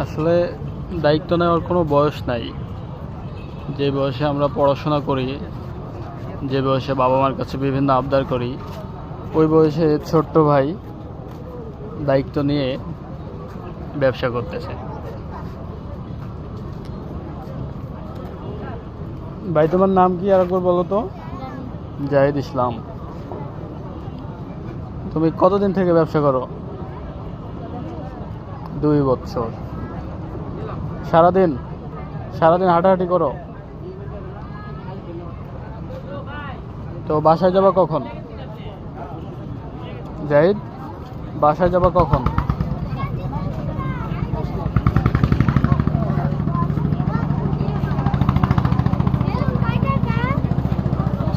আসলে দায়িত্ব নেওয়ার কোনো বয়স নাই। যে বয়সে আমরা পড়াশোনা করি, যে বয়সে বাবা মার কাছে বিভিন্ন আবদার করি, ওই বয়সে ছোট্ট ভাই দায়িত্ব নিয়ে ব্যবসা করতেছে। ভাই তোমার নাম কি আর একবার বলো তো? জাহিদ ইসলাম। তুমি কতদিন থেকে ব্যবসা করো? 2 বছর। সারাদিন সারাদিন হাঁটাহাঁটি করো? তো বাসায় যাবা কখন জাহিদ? বাসায় যাবা কখন?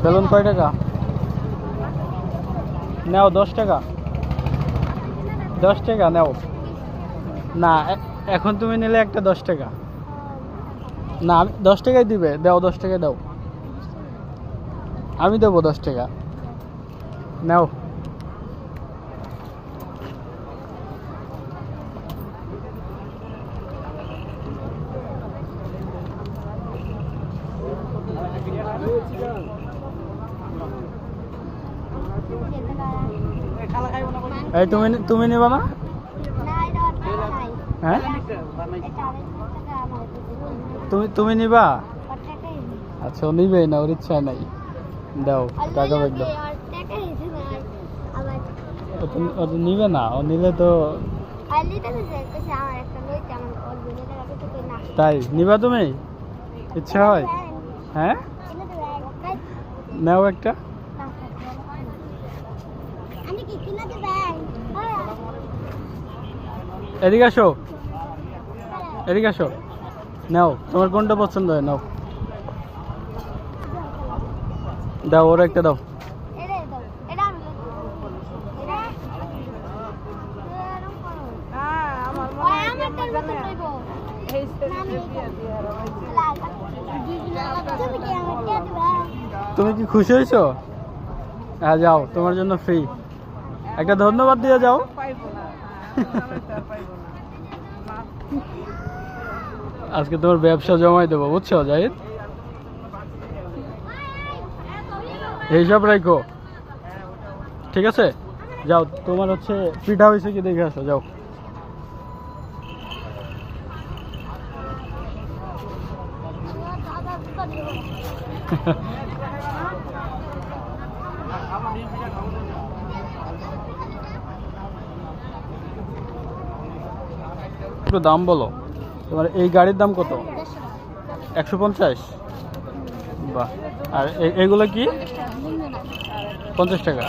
বেলুন কয় টাকা? নাও 10 টাকা। 10 টাকা নাও না। এখন তুমি নিলে একটা 10 টাকা না, আমি 10 টাকাই দিবে। দাও 10 টাকা দাও, আমি দেবো 10 টাকা। নাও। এই তুমি নিবা না? হ্যাঁ তুমি নিবা? আচ্ছা, ও নিবেই না, ওর ইচ্ছা নাই। দাও টাকা ব্যাগ দাও। ও তো নিবে না, ও নিলে তো। তাই নিবা তুমি? ইচ্ছা হয়? হ্যাঁ নাও একটা। এদিকে আসো, এদিকে আসো। নাও, তোমার কোনটা পছন্দ হয় নাও। দাও ওর একটা দাও। তুমি কি খুশি হয়েছো? হ্যাঁ যাও, তোমার জন্য ফ্রি। একটা ধন্যবাদ দিয়ে যাও। আজকে তোমার ব্যবসা জমাই দেবো, বুঝছো জাহিদ? এইসব রাখো, ঠিক আছে? যাও, তোমার হচ্ছে পিঠা হয়েছে কি দেখে আসো, যাও। একটু দাম বলো। তোমার এই গাড়ির দাম কত? 150? বাহ। আর এগুলো কি? 50 টাকা।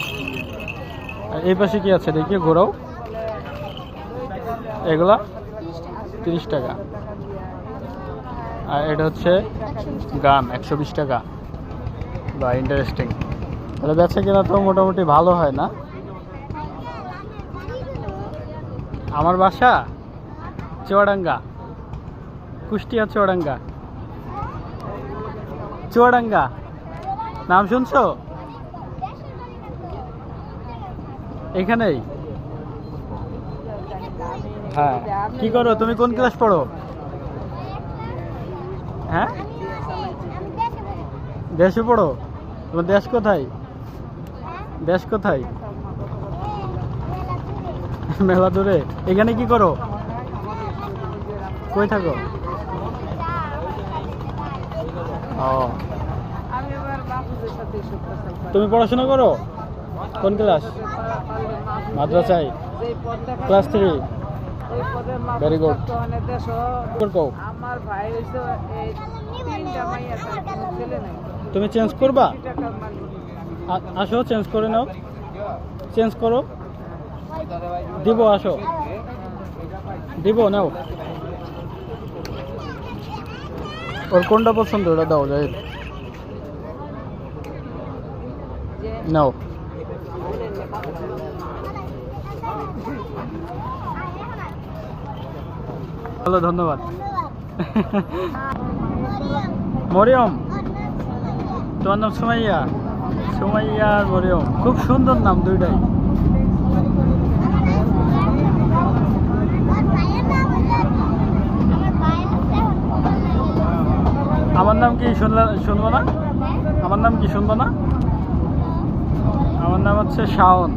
আর এই পাশে কি আছে দেখি, ঘোরাও। এগুলা 30 টাকা। আর এটা হচ্ছে গান, 120 টাকা। বা ইন্টারেস্টিং। তাহলে বেচা কিনা তো মোটামুটি ভালো হয় না? আমার বাসা চুয়াডাঙ্গা, কুষ্টিয়া চুয়াডাঙ্গা। চুয়াডাঙ্গা নাম শুনছো? এখানেই। হ্যাঁ। কি করো তুমি? কোন ক্লাস পড়ো? হ্যাঁ, দেশে পড়ো? তোমার দেশ কোথায়? দেশ কোথায়? মেলা দূরে। এখানে কি করো? কই থাকো? ও, তুমি পড়াশোনা করো? কোন ক্লাস? মাদ্রাসায়, ক্লাস 3। Very good. তুমি চেঞ্জ করবা? আসো, চেঞ্জ করে নাও। চেঞ্জ করো, দিব। আসো, দিব, নাও। ওর কোনটা পছন্দ ওটা দাও জাহিদ। নাও। হ্যালো, ধন্যবাদ। মরিয়ম, তোমার নাম সুমাইয়া? সুমাইয়া আর মরিয়ম, খুব সুন্দর নাম দুইটাই। আমার নাম কি শুনবো না? আমার নাম কি শুনবো না? আমার নাম হচ্ছে শাওন।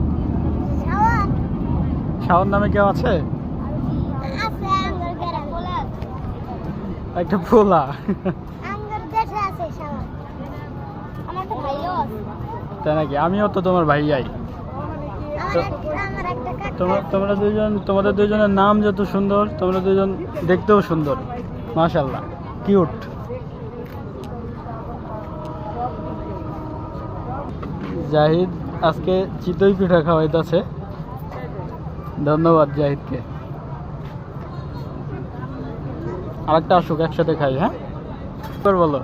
শাওন নামে কেউ আছে? একটা পোলা। তাই নাকি? আমিও তো তোমার ভাইয়াই। তোমাদের দুইজনের নাম যত সুন্দর, তোমরা দুজন দেখতেও সুন্দর, মাশাআল্লাহ, কিউট। জাহিদ আজকে চিতই পিঠা খাওয়াইতেছে, ধন্যবাদ জাহিদকে। আরেকটা আসুক, একসাথে খাই। হ্যাঁ বলো।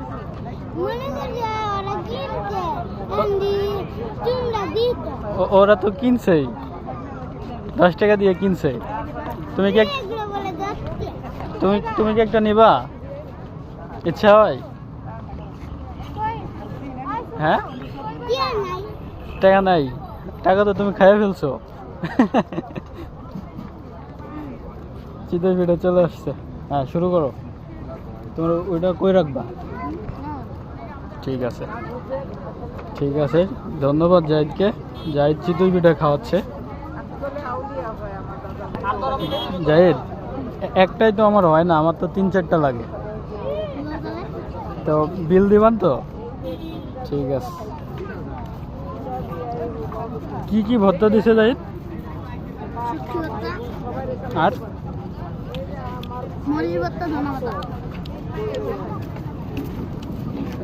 ওরা তো কিনছেই, 10 টাকা দিয়ে কিনছে। তুমি কি একটা নিবা? ইচ্ছা হয়? হ্যাঁ, টাকা নাই? টাকা তো তুমি খাইয়ে ফেলছো। চিতই পিঠা চলে আসছে। হ্যাঁ, শুরু করো। তোমার ওইটা কই রাখবা? ঠিক আছে, ঠিক আছে, ধন্যবাদ জাহিদকে। জাহিদ চিতই পিঠা খাওয়াচ্ছে। জাহিদ, একটাই তো আমার হয় না, আমার তো 3-4টা লাগে। তো বিল দিবান তো? ঠিক আছে। কি কি ভর্তা দিছে জাহিদ? আর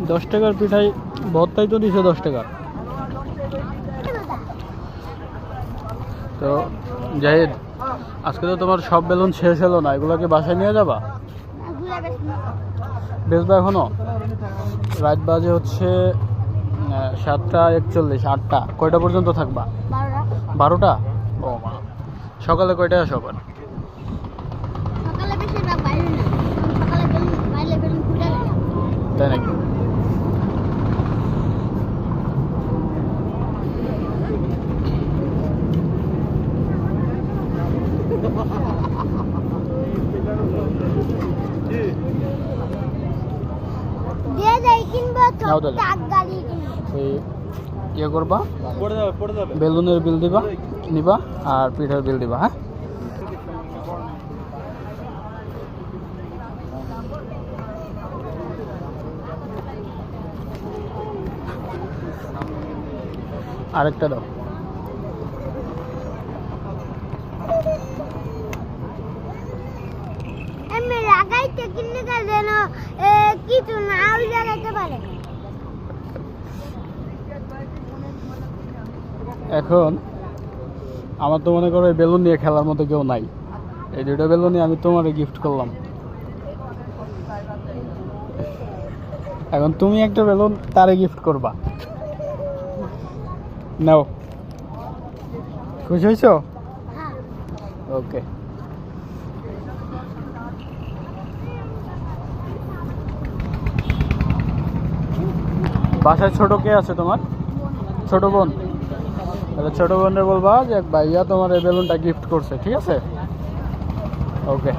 10 টাকার পিঠাই ভর্তাই তো দিছে 10 টাকা। তো জাহিদ, আজকে তো তোমার সব বেলুন শেষ হলো না, এগুলোকে বাসায় নিয়ে যাবা? বেচবা এখনো? রাত বাজে হচ্ছে 7:41, 8টা। কয়টা পর্যন্ত থাকবা? 12টা। ও মা, সকালে কয়টায় আসো আবার? তাই নাকি? ইয়ে করবা, বেলুনের বিল দিবা, নিবা, আর পিঠার বিল দিবা। হ্যাঁ, আরেকটা দাও। কিছু না লাগাইতে পারে। এখন আমার তো মনে করো বেলুন নিয়ে খেলার মতো কেউ নাই। এই 2টা বেলুনই আমি তোমারে গিফট করলাম। এখন তুমি একটা বেলুন তারে গিফট করবা। নাও, খুশি হয়েছো? ওকে। বাসায় ছোট কে আছে তোমার? ছোট বোন? তাহলে ছোট বোনের বলবা যে ভাইয়া তোমার এই বেলুনটা গিফট করছে, ঠিক আছে? ওকে।